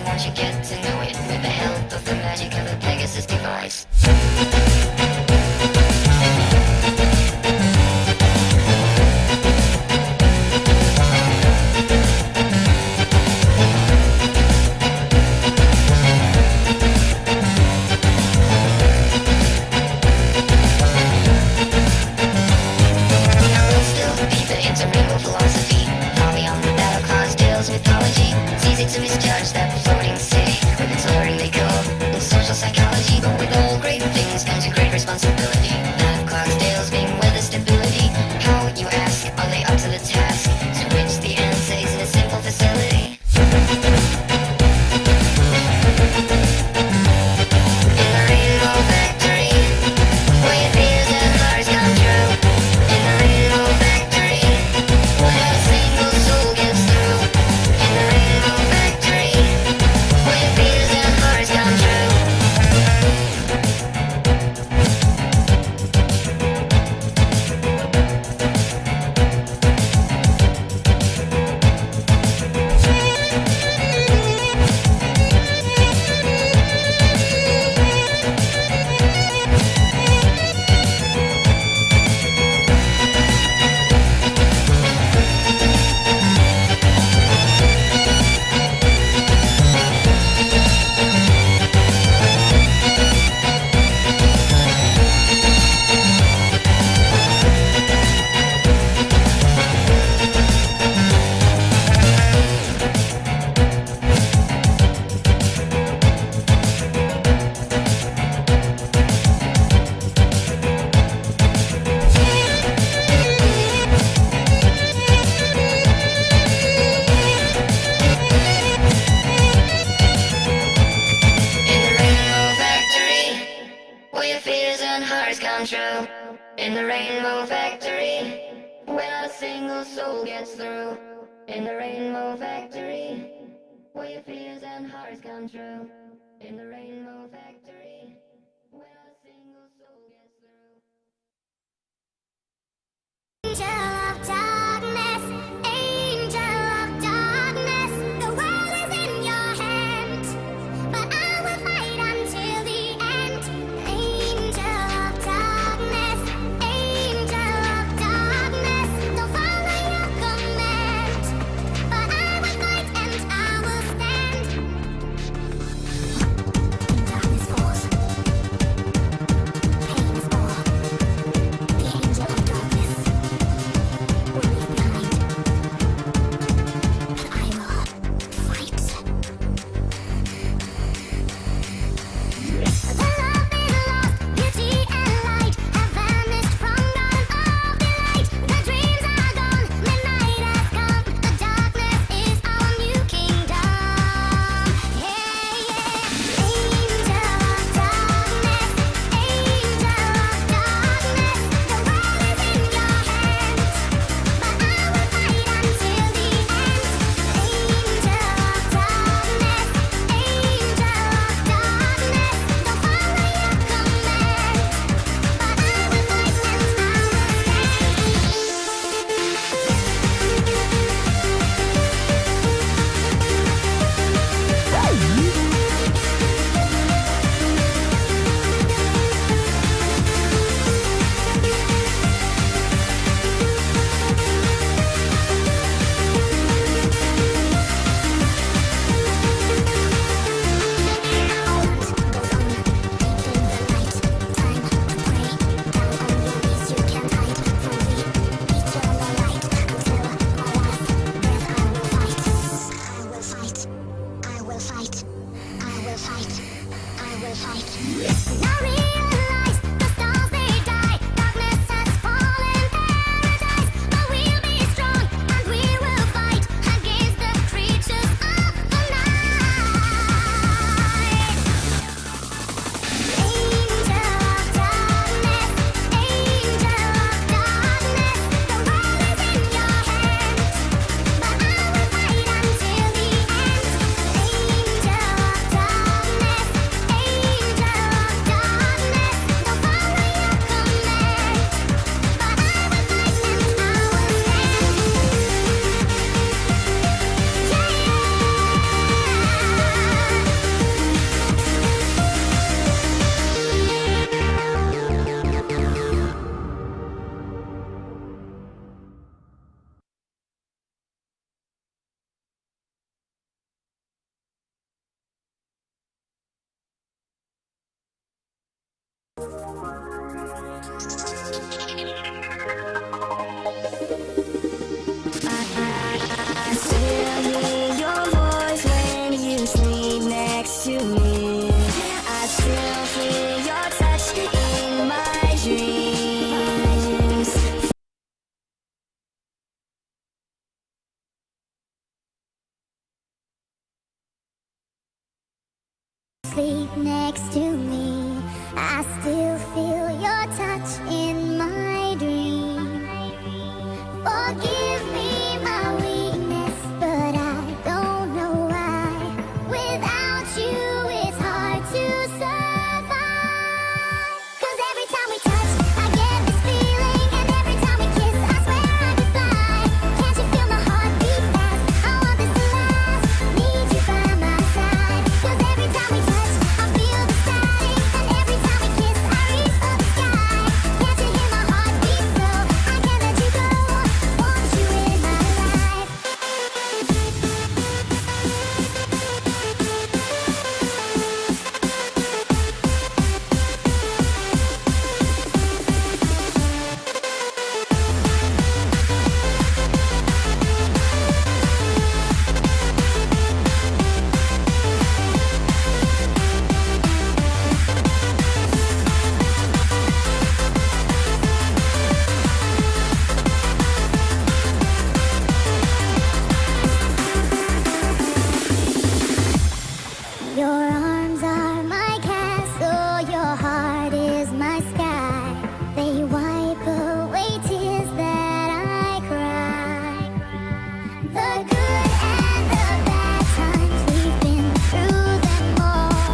won't you get to know it with the help of the magic of a Pegasus device? To misjudge that floating city with its alluringly cold and social psychology, but with all great things comes a great responsibility. That Clydesdales being weather stability. How, you ask, are they up to the task? To which the answer is in a simple facility. In the rainbow factory, where your fears and hearts come true. In the rainbow factory, where not a single soul gets through. In the rainbow factory, where your fears and hearts come true. Where your fears and hearts come true. In the rainbow factory, where not a single soul gets through. In the rainbow factory, where your fears and hearts come true. In the rainbow factory, where not a single soul gets through. Angel of darkness, angel of darkness, the world is in your hands, but I will fight until the end. Angel of darkness, don't follow your command, but I will fight and I will stand. Darkness falls. Sleep next to me, I still feel your touch in my dream. Forgive me my weakness, but I don't know why. Without you, it's hard to survive. 'Cause every time we touch, I get this feeling, and every time we kiss, I swear I could fly. Can't you feel my heart beat fast? I want this to last. Need you by my side. 'Cause every time we touch, I feel the static, and every time we kiss, I reach for the sky. Can't you hear my heart beat so? I can't let you go. Want you in my life. Your arms are my castle, your heart is my sky. They wipe away tears that I cry. The good and the bad times, we've been through them all.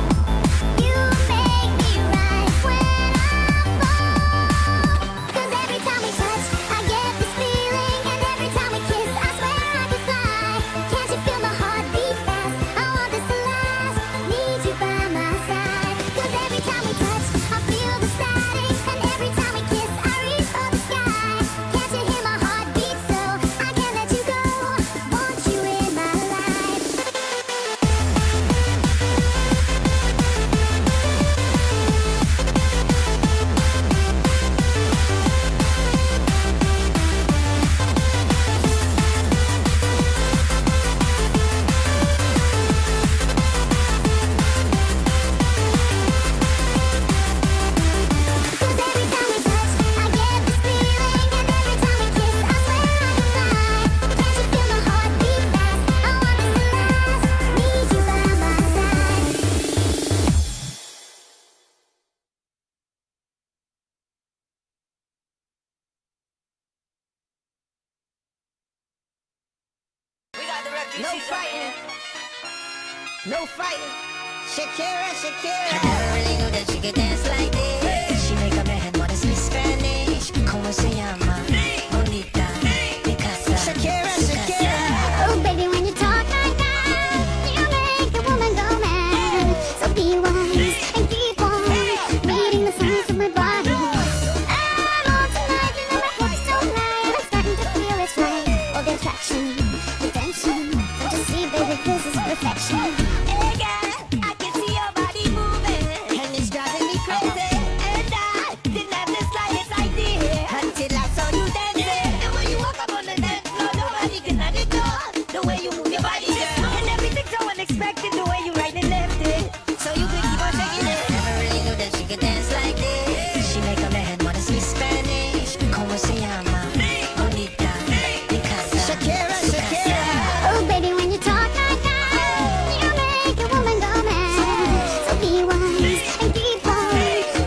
You make me rise when I fall. 'Cause every time we touch, I get this feeling, and every time we kiss, I swear I could fly. Can't you feel my heart beat fast? I want this to last. Need you by my side. 'Cause every time we touch, I feel the static, and every time we kiss, I reach for the sky. Can't you hear my heart beat so? I can't let you go. Want you in my life. Cause every time we touch, I get this feeling, and every time we kiss, I swear I could fly. Can't you feel my heart beat fast? I want this to last. Need you by my side. No fighting. No fighting. Shakira, I Shakira. never really knew that she could dance like this. She make a man wanna speak Spanish. ¿Cómo se llama? Bonita, Picasa, Shakira, su Shakira. casa. Oh, baby, when you talk like that, you make a woman go mad. So be wise and keep on reading the signs of my body. I'm on tonight, you know my hips don't lie, and I'm starting to feel it's right. All the attraction, the tension, don't you see, baby, this is perfection. Hey girl, I can see your body moving, and it's driving me crazy. And I didn't have the slightest idea until I saw you dancing. And when you walk up on the dance floor, nobody can ignore the way you move your body, girl. And everything's so unexpected, the way you right and left it. So you can keep on shaking it. Never really knew that she could dance like this. She make a man wanna speak Spanish. ¿Cómo se llama? Bonita, Picasa, Shakira, su Shakira. casa. Oh, baby, when you talk like that, you make a woman go mad. So be wise and keep on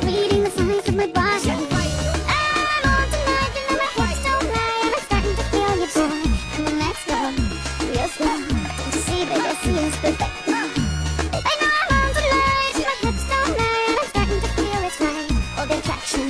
reading the signs of my body. I'm on tonight, you know my hips don't lie, and I'm starting to feel your boy. Come on, let's go, real slow. Don't you see, baby, I see it's perfect. I know I'm on tonight, my hips don't lie, and I'm starting to feel it's right. All the attraction,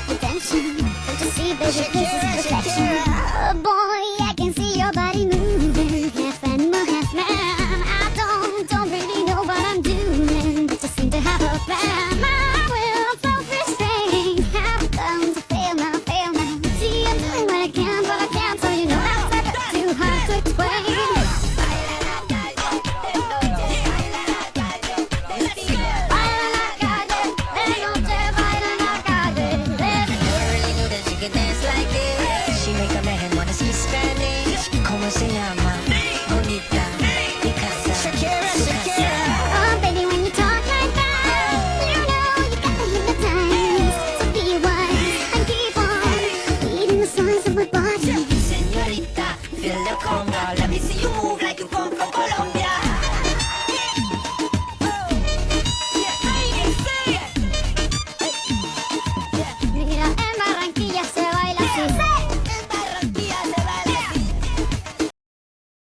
the tension, don't you see, baby, this is Shakira, perfection. Shakira. Oh boy, I can see your body moving, half animal, half man. I don't really know what I'm doing, but just seem to have a plan. My will, self-restraint, have come to fail now, fail now. See, I'm doing what I can, but I can't, so you know that's too hard to explain. Never really knew that she could dance like this. She make a man wanna speak Spanish. ¿Cómo se llama? Bonita, Picasa, Shakira, su Shakira. casa. Oh, baby, when you talk like that, you know you got me hypnotized. So be wise and keep on reading the signs of my body. Señorita, feel the como